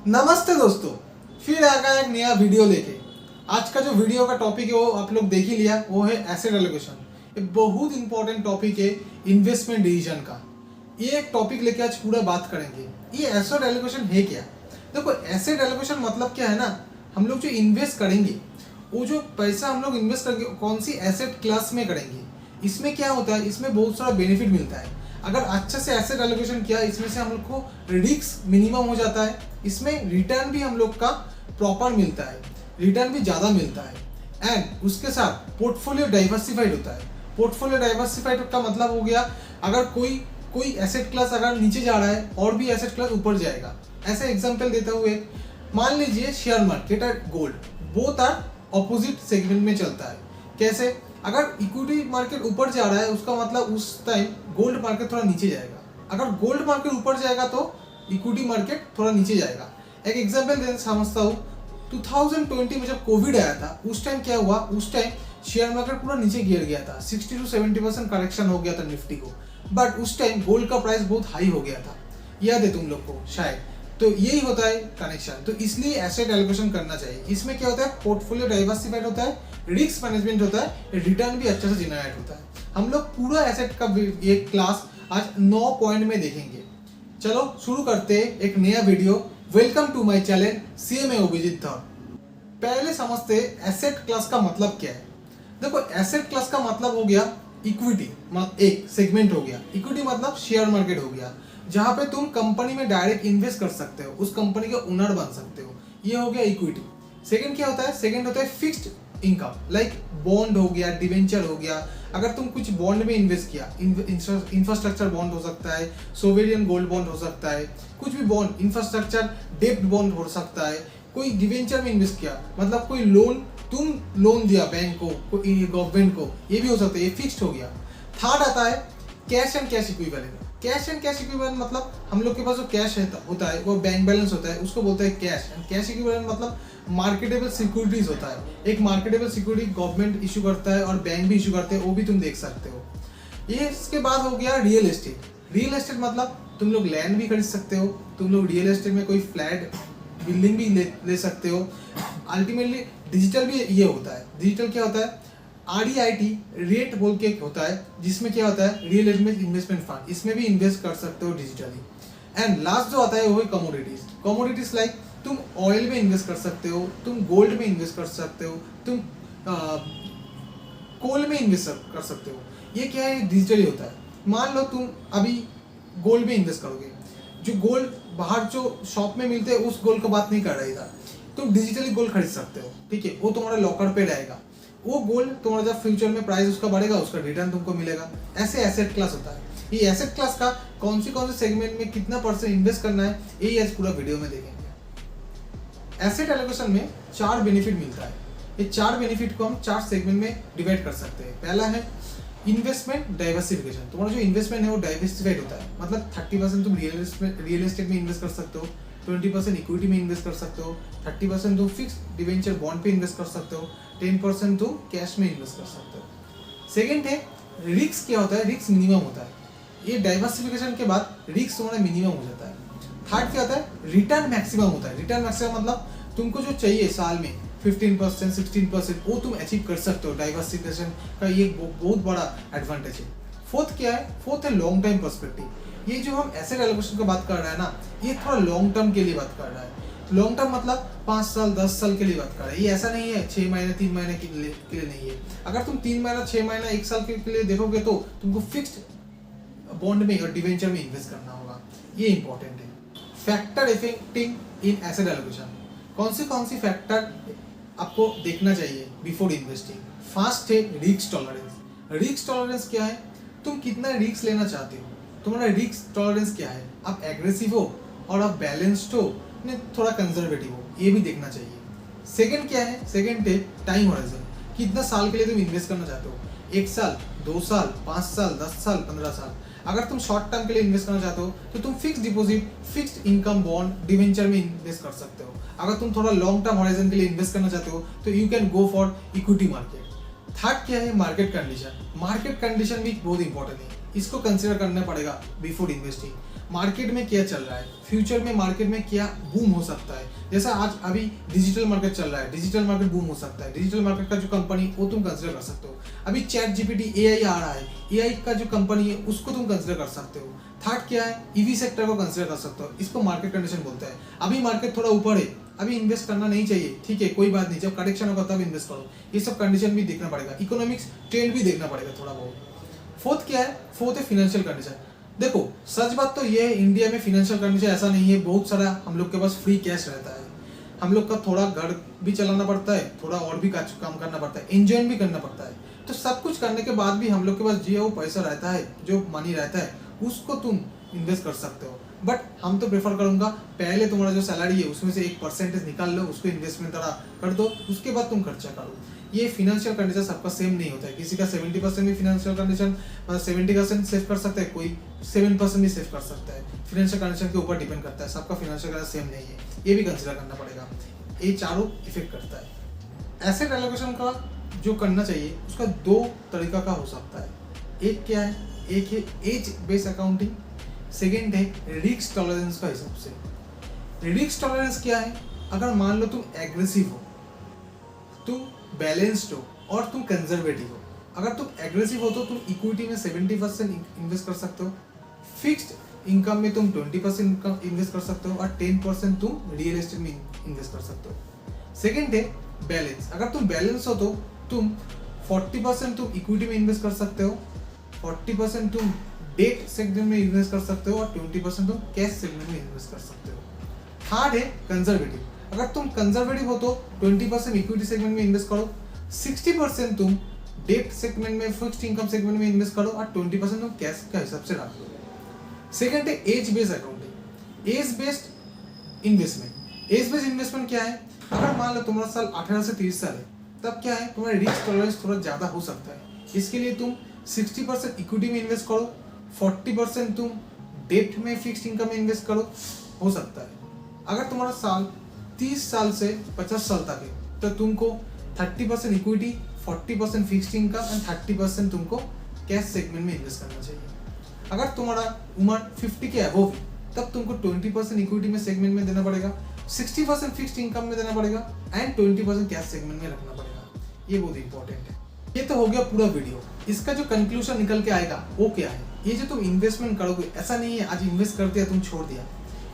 नमस्ते दोस्तों, फिर आ गया एक नया वीडियो लेके। आज का जो वीडियो का टॉपिक है वो आप लोग देख ही लिया, वो है एसेट एलोकेशन। ये बहुत इंपॉर्टेंट टॉपिक है इन्वेस्टमेंट डिसीजन का। ये एक टॉपिक लेके आज पूरा बात करेंगे। ये एसेट एलोकेशन है क्या? देखो, एसेट एलोकेशन मतलब क्या है ना, हम लोग जो इन्वेस्ट करेंगे, वो जो पैसा हम लोग इन्वेस्ट करेंगे कौन सी एसेट क्लास में करेंगे। इसमें क्या होता है, इसमें बहुत सारा बेनिफिट मिलता है। अगर अच्छे से एसेट एलोकेशन किया, इसमें से हम लोग को रिस्क मिनिमम हो जाता है, इसमें रिटर्न भी हम लोग का प्रॉपर मिलता है, रिटर्न भी ज़्यादा मिलता है। एंड उसके साथ पोर्टफोलियो डाइवर्सिफाइड होता है। पोर्टफोलियो डाइवर्सिफाइड का मतलब हो गया, अगर कोई एसेट क्लास अगर नीचे जा रहा है और भी एसेट क्लास ऊपर जाएगा। ऐसे एग्जांपल देता हुए, मान लीजिए शेयर मार्केट और gold, both are opposite segment में चलता है। कैसे? अगर इक्विटी मार्केट ऊपर जा रहा है, उसका मतलब उस टाइम गोल्ड मार्केट थोड़ा नीचे जाएगा। अगर गोल्ड मार्केट ऊपर जाएगा तो इक्विटी मार्केट थोड़ा नीचे जाएगा। एक एग्जांपल देना समझता हूँ, 2020 में जब कोविड आया था, उस टाइम क्या हुआ, उस टाइम शेयर मार्केट पूरा नीचे गिर गया था, 60 to 70% करेक्शन हो गया था निफ्टी को। बट उस टाइम गोल्ड का प्राइस बहुत हाई हो गया था, याद है तुम लोग को शायद। तो यही होता है कनेक्शन। तो इसलिए एसेट एलोकेशन करना चाहिए। इसमें क्या होता है, पोर्टफोलियो डाइवर्सिफाइड होता है, रिस्क मैनेजमेंट होता है, रिटर्न भी अच्छे से जनरेट होता है। हम लोग पूरा एसेट का ये क्लास आज 9 पॉइंट में देखेंगे। चलो शुरू करते हैं एक नया वीडियो। Welcome to my channel CMA Abhijit Dhar. पहले समझते एसेट क्लास का मतलब क्या है। देखो, एसेट क्लास का मतलब हो गया इक्विटी, एक सेगमेंट हो गया। इक्विटी मतलब शेयर मार्केट हो गया, जहां पे तुम कंपनी में डायरेक्ट इन्वेस्ट कर सकते हो, उस कंपनी के ओनर बन सकते हो। ये हो गया इक्विटी। सेकंड क्या होता है? सेकंड होता है फिक्स्ड इनकम, लाइक बॉन्ड हो गया, डिवेंचर हो गया। अगर तुम कुछ बॉन्ड में इन्वेस्ट किया, इंफ्रास्ट्रक्चर बॉन्ड हो सकता है, सोवेरियन गोल्ड बॉन्ड हो सकता है, कुछ भी बॉन्ड, इंफ्रास्ट्रक्चर डेब्ट बॉन्ड हो सकता है। कोई डिवेंचर में इन्वेस्ट किया, मतलब कोई लोन, तुम लोन दिया बैंक को, गवर्नमेंट को, ये भी हो सकता है। ये फिक्स्ड हो गया। थर्ड आता है cash and cash equivalent. Cash and cash equivalent मतलब हम लोग के पास जो कैश होता है, वो बैंक बैलेंस होता है, उसको बोलते हैं कैश। एंड कैश इक्विवेलेंट मतलब मार्केटेबल सिक्योरिटीज होता है। एक मार्केटेबल सिक्योरिटी गवर्नमेंट इशू करता है और बैंक भी इशू करते हैं, वो भी तुम देख सकते हो। ये इसके बाद हो गया रियल एस्टेट। रियल एस्टेट मतलब तुम लोग लैंड भी खरीद सकते हो, तुम लोग रियल एस्टेट में कोई फ्लैट बिल्डिंग भी ले सकते हो। अल्टीमेटली डिजिटल भी ये होता है। डिजिटल क्या होता है? REIT रेट बोल के होता है, जिसमें क्या होता है, रियल एस्टेट इन्वेस्टमेंट फंड, इसमें भी इन्वेस्ट कर सकते हो डिजिटली। एंड लास्ट जो आता है वो है कमोडिटीज। कमोडिटीज लाइक तुम ऑयल में इन्वेस्ट कर सकते हो, तुम गोल्ड में इन्वेस्ट कर सकते हो, तुम कोल में इन्वेस्ट कर सकते हो। ये क्या है, डिजिटली होता है। मान लो तुम अभी गोल्ड में इन्वेस्ट करोगे, जो गोल्ड बाहर जो शॉप में मिलते हैं उस गोल्ड का बात नहीं कर रही था, तुम डिजिटली गोल्ड खरीद सकते हो, ठीक है। वो तुम्हारा लॉकर पे रहेगा। वो गोल्ड तुम्हारा जब फ्यूचर में प्राइस उसका बढ़ेगा, उसका रिटर्न तुमको मिलेगा। ऐसे एसेट क्लास होता है। ये एसेट क्लास का कौन से सेगमेंट में कितना % इन्वेस्ट करना है, यही आज पूरा वीडियो में देखेंगे। एसेट एलोकेशन में 4 बेनिफिट मिलता है। ये 4 बेनिफिट को हम 4 सेगमेंट में डिवाइड कर सकते हैं। पहला है इन्वेस्टमेंट डाइवर्सिफिकेशन। तुम्हारा जो इन्वेस्टमेंट है वो डाइवर्सिफाइड होता है, मतलब 30% तुम रियल एस्टेट में इन्वेस्ट कर सकते हो, 20% इक्विटी में इन्वेस्ट कर सकते हो, 30% तुम फिक्स्ड डिवेंचर बॉन्ड पे इन्वेस्ट कर सकते हो, 10% तुम कैश में इन्वेस्ट कर सकते हो। सेकेंड है रिस्क। क्या होता है? रिस्क मिनिमम होता है। ये डाइवर्सिफिकेशन के बाद रिस्क तुम्हारा मिनिमम हो जाता है। थर्ड क्या होता है? रिटर्न मैक्सिमम होता है। रिटर्न मैक्सिमम मतलब तुमको जो चाहिए साल में 15% 16%, वो तुम अचीव कर सकते हो। डाइवर्सिफिकेशन का ये बहुत बड़ा एडवांटेज है। फोर्थ क्या है? फोर्थ है लॉन्ग टाइम पर्सपेक्टिव। ये जो हम एसेट एलोकेशन की बात कर रहे हैं ना, ये थोड़ा लॉन्ग टर्म के लिए बात कर रहा है। लॉन्ग टर्म मतलब 5 साल 10 साल के लिए बात कर रहा है। ये ऐसा नहीं है 6 महीने 3 महीने के लिए नहीं है। अगर तुम 3 महीना 6 महीना 1 साल के लिए देखोगे तो तुमको फिक्स्ड बॉन्ड में और डिवेंचर में इन्वेस्ट करना होगा। ये इंपॉर्टेंट है। Factor effecting in asset allocation. कौन सी फैक्टर आपको देखना चाहिए बिफोर इन्वेस्टिंग? फर्स्ट है रिस्क टॉलरेंस। रिस्क टॉलरेंस क्या है? तुम कितना रिस्क लेना चाहते हो, तुम्हारा रिस्क टॉलरेंस क्या है? आप एग्रेसिव हो और आप बैलेंस्ड हो, ने थोड़ा कंजर्वेटिव हो, ये भी देखना चाहिए। सेकंड क्या है? सेकंड है टाइम हॉराइजन। कितना साल के लिए तुम इन्वेस्ट करना चाहते हो? 1 साल, 2 साल, 5 साल, 10 साल, 15 साल। अगर तुम शॉर्ट टर्म के लिए इन्वेस्ट करना चाहते हो तो तुम fixed deposit, fixed income bond, debenture में इन्वेस्ट कर सकते हो। अगर तुम थोड़ा लॉन्ग टर्म हॉराइजन के लिए इन्वेस्ट करना चाहते हो तो you can go for equity market. Third क्या है? Market condition. मार्केट कंडीशन भी बहुत इंपॉर्टेंट है। इसको कंसिडर करना पड़ेगा बिफोर इन्वेस्टिंग। मार्केट में क्या चल रहा है, फ्यूचर में मार्केट में क्या बूम हो सकता है। जैसा आज अभी डिजिटल मार्केट चल रहा है, डिजिटल मार्केट बूम हो सकता है। डिजिटल मार्केट का जो कंपनी वो तुम कंसिडर कर सकते हो। अभी चैट जीपीटी एआई आ रहा है, एआई का जो कंपनी है उसको तुम कंसिडर कर सकते हो। थर्ड क्या है, ईवी सेक्टर को कंसिडर कर सकते हो। इसको मार्केट कंडीशन बोलते हैं। अभी मार्केट थोड़ा ऊपर है, अभी इन्वेस्ट करना नहीं चाहिए, ठीक है, कोई बात नहीं, जब करेक्शन होगा तब इन्वेस्ट करो। ये सब कंडीशन भी देखना पड़ेगा, इकोनॉमिक्स ट्रेंड भी देखना पड़ेगा थोड़ा बहुत। फोर्थ क्या है, फोर्थ है फिनेंशियल कंडीशन। देखो सच बात तो ये है, इंडिया में फिनेंशियल कंडीशन ऐसा नहीं है, बहुत सारा हम लोग के पास फ्री कैश रहता है। हम लोग का थोड़ा घर भी चलाना पड़ता है, थोड़ा और भी काम करना पड़ता है, एंजॉय भी करना पड़ता है। तो सब कुछ करने के बाद भी हम लोग के पास जो वो पैसा रहता है, जो मनी रहता है, उसको तुम इन्वेस्ट कर सकते हो। बट हम तो प्रेफर करूंगा पहले तुम्हारा जो सैलरी है उसमें से 1% निकाल लो, उसको इन्वेस्टमेंट तरह कर दो, उसके बाद तुम खर्चा करो। ये फिनेंशियल कंडीशन सबका सेम नहीं होता है। किसी का 70% भी फिनेंशियल कंडीशन मतलब 70% सेव कर सकता है, कोई 7% भी सेव कर सकता है। फिनेंशियल कंडीशन के ऊपर डिपेंड करता है, सबका फिनेंशियल कंडीशन सेम नहीं है, ये भी कंसिडर करना पड़ेगा। ये चारों इफेक्ट करता है। एसेट एलोकेशन का जो करना चाहिए उसका दो तरीका का हो सकता है। एक क्या है, एक है एज बेस्ड अकाउंटिंग, सेकेंड है रिस्क टॉलरेंस का हिसाब से। रिस्क टॉलरेंस क्या है, अगर मान लो तुम एग्रेसिव हो, तुम बैलेंस्ड हो और तुम कंजर्वेटिव हो। अगर तुम एग्रेसिव हो तो तुम इक्विटी में 70% इन्वेस्ट कर सकते हो, फिक्स्ड इनकम में तुम 20% इन्वेस्ट कर सकते हो और 10% तुम रियल एस्टेट में इन्वेस्ट कर सकते हो। सेकेंड है बैलेंस। अगर तुम बैलेंस हो तो तुम 40% तुम इक्विटी में इन्वेस्ट कर सकते हो, 40% तुम डेट सेगमेंट में इन्वेस्ट कर सकते हो और 20% तुम कैश सेगमेंट में इन्वेस्ट कर सकते हो। थर्ड है कंजर्वेटिव। अगर तुम कंजर्वेटिव हो तो 20% इक्विटी सेगमेंट में इन्वेस्ट करो, 60% तुम डेट सेगमेंट में, फिक्स्ड इनकम सेगमेंट में इन्वेस्ट करो और 20% तुम कैश का हिसाब से रख लो। सेकंड है age based accounting, age based investment. Age based investment क्या है, अगर मान लो तुम्हारा साल 18 से 30 साल है, तब क्या है तुम्हारा रिस्क टॉलरेंस थोड़ा ज्यादा हो सकता है। इसके लिए तुम 60% इक्विटी में इन्वेस्ट करो, 40% तुम डेट में, फिक्स्ड इनकम में इन्वेस्ट करो, हो सकता है। अगर तुम्हारा साल 30 साल से 50 साल तक है तो तुमको 30% इक्विटी, 40% फिक्स्ड इनकम एंड 30% तुमको कैश सेगमेंट में इन्वेस्ट करना चाहिए। अगर तुम्हारा उम्र 50 के अबव है तब तुमको 20% इक्विटी में सेगमेंट में देना पड़ेगा, 60% फिक्स्ड इनकम में देना पड़ेगा एंड 20% कैश सेगमेंट में रखना पड़ेगा। ये बहुत इंपॉर्टेंट है। ये तो हो गया पूरा वीडियो। इसका जो कंक्लूजन निकल के आएगा वो क्या है, ये जो तुम इन्वेस्टमेंट करोगे ऐसा नहीं है आज इन्वेस्ट कर दिया तुम छोड़ दिया।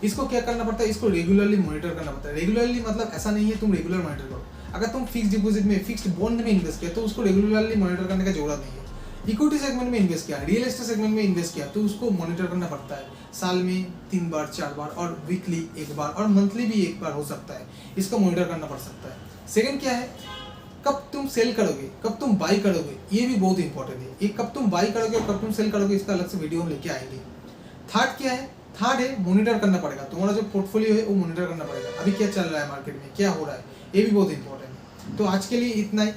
इसको क्या करना पड़ता है, इसको रेगुलरली मॉनिटर करना पड़ता है। रेगुलरली मतलब ऐसा नहीं है तुम रेगुलर मॉनिटर करो। अगर तुम फिक्स्ड डिपॉजिट में, फिक्स्ड बॉन्ड में इन्वेस्ट किया तो उसको रेगुलरली मॉनिटर करने का जरूरत नहीं है। इक्विटी सेगमेंट में इन्वेस्ट किया, रियल एस्टेट सेगमेंट में इन्वेस्ट किया तो उसको मॉनिटर करना पड़ता है। साल में 3 बार 4 बार और वीकली 1 बार और मंथली भी 1 बार हो सकता है, इसको मॉनिटर करना पड़ सकता है। सेकंड क्या है, कब तुम सेल करोगे, कब तुम बाई करोगे, ये भी बहुत इंपॉर्टेंट है। ये कब तुम बाई करोगे और कब तुम सेल करोगे इसका अलग से वीडियो हम लेके आएंगे। थर्ड क्या है, थर्ड है मॉनिटर करना पड़ेगा, तुम्हारा जो पोर्टफोलियो है वो मॉनिटर करना पड़ेगा, अभी क्या चल रहा है मार्केट में, क्या हो रहा है, ये भी बहुत इंपॉर्टेंट है। तो आज के लिए इतना ही।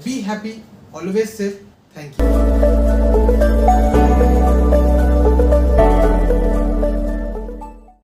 Be happy, always safe, thank you.